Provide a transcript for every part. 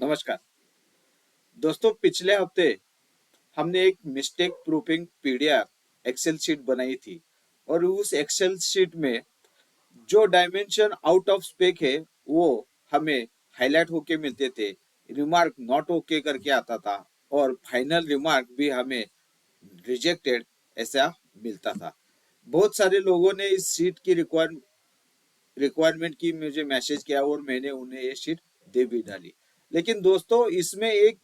नमस्कार दोस्तों, पिछले हफ्ते हमने एक mistake proofing PDF excel sheet बनाई थी और उस एक्सेल शीट में जो डायमेंशन आउट ऑफ स्पेक है वो हमें हाईलाइट होके मिलते थे। रिमार्क नॉट ओके करके आता था और फाइनल रिमार्क भी हमें रिजेक्टेड ऐसा मिलता था। बहुत सारे लोगों ने इस शीट की रिक्वायरमेंट की मुझे मैसेज किया और मैंने उन्हें ये शीट दे भी डाली। लेकिन दोस्तों, इसमें एक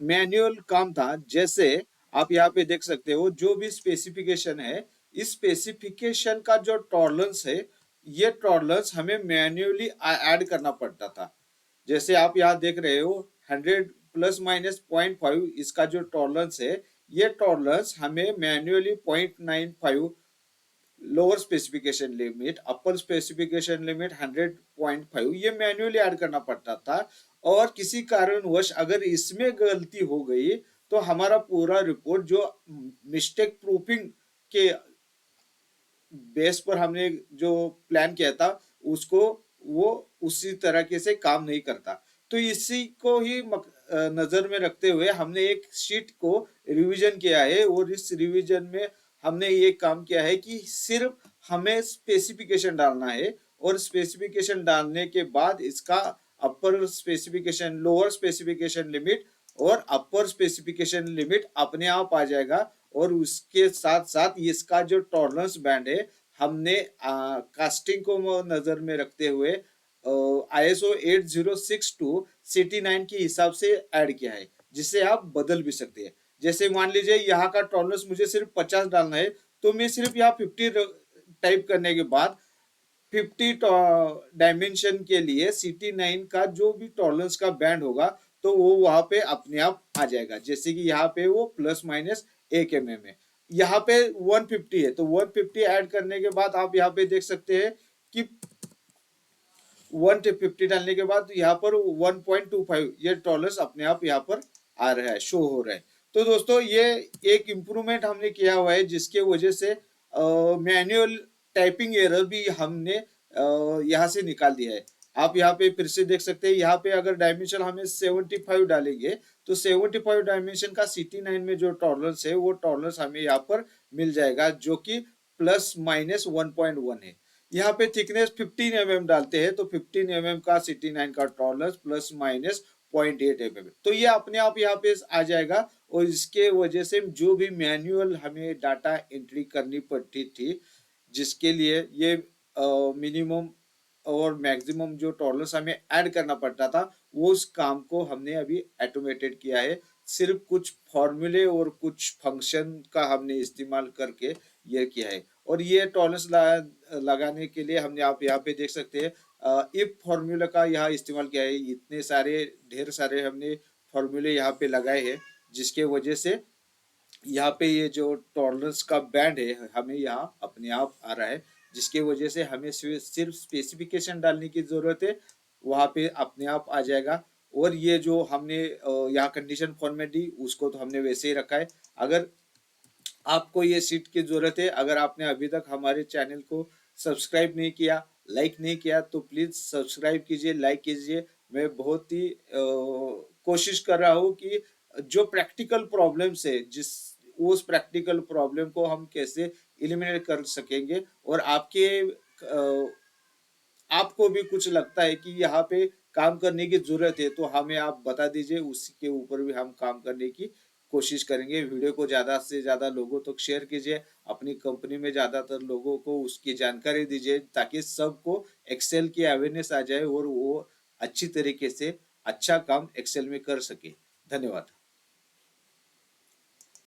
मैनुअल काम था। जैसे आप यहाँ पे देख सकते हो, जो भी स्पेसिफिकेशन है, इस स्पेसिफिकेशन का जो टॉलरेंस है, ये टॉलरेंस हमें मैन्युअली ऐड करना पड़ता था। जैसे आप यहाँ देख रहे हो 100 प्लस माइनस 0.5 इसका जो टॉलरेंस है, ये टॉलरेंस हमें manually 0.95 lower specification limit, upper specification limit 100.5 ये मैन्युअली ऐड करना पड़ता था। और किसी कारणवश अगर इसमें गलती हो गई तो हमारा पूरा रिपोर्ट जो मिस्टेक प्रूफिंग के बेस पर हमने जो प्लान किया था उसको वो उसी तरीके से काम नहीं करता। तो इसी को ही नजर में रखते हुए हमने एक शीट को रिवीजन किया है और इस रिवीजन में हमने ये काम किया है कि सिर्फ हमें स्पेसिफिकेशन डालना है और स्पेसिफिकेशन डालने के बाद इसका upper specification, lower specification limit और अपर स्पेसिफिकेशन लिमिट अपने आप आ जाएगा। और उसके साथ साथ इसका जो टॉलरेंस बैंड है हमने कास्टिंग को नजर में रखते हुए ISO 8062 CT9 के हिसाब से ऐड किया है, जिसे आप बदल भी सकते हैं। जैसे मान लीजिए यहाँ का टॉलरेंस मुझे सिर्फ 50 डालना है, तो मैं सिर्फ यहाँ 50 टाइप करने के बाद 50 डायमेंशन के लिए CT9 का जो भी टॉलरेंस का बैंड होगा तो वो वहां पे अपने आप आ जाएगा। जैसे कि यहाँ पे वो प्लस माइनस 1 mm है, यहाँ पे 150 है, तो 150 ऐड करने के बाद आप यहाँ पे देख सकते हैं कि 150 डालने के बाद यहाँ पर 1.25 ये टॉलरेंस अपने आप यहाँ पर आ रहा है, शो हो रहा है। तो दोस्तों, ये एक इम्प्रूवमेंट हमने किया हुआ है जिसके वजह से मैनुअल टाइपिंग एरर भी हमने यहाँ से निकाल दिया है। आप यहाँ पे फिर से देख सकते हैं, यहाँ पे अगर डायमेंशन हमें 75 डालेंगे तो 75 डायमेंशन का CT9 में जो टॉलरेंस है वो टॉलरेंस हमें यहाँ पर मिल जाएगा, जो कि प्लस माइनस 1.1 है। यहाँ पे थिकनेस 15 mm डालते हैं तो 15 mm का CT9 का टॉलरेंस प्लस माइनस 0.8 mm, तो ये अपने आप यहाँ पे आ जाएगा। और इसके वजह से जो भी मैनुअल हमें डाटा एंट्री करनी पड़ती थी, जिसके लिए ये मिनिमम और मैक्सिमम जो टॉलरेंस हमें ऐड करना पड़ता था, वो उस काम को हमने अभी ऑटोमेटेड किया है। सिर्फ कुछ फॉर्मूले और कुछ फंक्शन का हमने इस्तेमाल करके ये किया है। और ये टॉलरेंस लगाने के लिए हमने, आप यहाँ पे देख सकते हैं, इफ फॉर्मूला का यहाँ इस्तेमाल किया है। इतने सारे ढेर सारे हमने फॉर्मूले यहाँ पे लगाए हैं, जिसके वजह से यहाँ पे ये जो टॉलरेंस का बैंड है हमें यहाँ अपने आप आ रहा है, जिसके वजह से हमें सिर्फ स्पेसिफिकेशन डालने की जरूरत है, वहां पे अपने आप आ जाएगा। और ये जो हमने यहाँ कंडीशन फॉर्मेट दी उसको तो हमने वैसे ही रखा है। अगर आपको ये सीट की जरूरत है, अगर आपने अभी तक हमारे चैनल को सब्सक्राइब नहीं किया, लाइक नहीं किया, तो प्लीज सब्सक्राइब कीजिए, लाइक कीजिए। मैं बहुत ही कोशिश कर रहा हूँ कि जो प्रैक्टिकल प्रॉब्लम्स है, उस प्रैक्टिकल प्रॉब्लम को हम कैसे इलिमिनेट कर सकेंगे। और आपको भी कुछ लगता है कि यहाँ पे काम करने की जरूरत है तो हमें आप बता दीजिए, उसके ऊपर भी हम काम करने की कोशिश करेंगे। वीडियो को ज्यादा से ज्यादा लोगों तक शेयर कीजिए, अपनी कंपनी में ज्यादातर लोगों को उसकी जानकारी दीजिए, ताकि सबको एक्सेल की अवेयरनेस आ जाए और वो अच्छी तरीके से अच्छा काम एक्सेल में कर सके। धन्यवाद।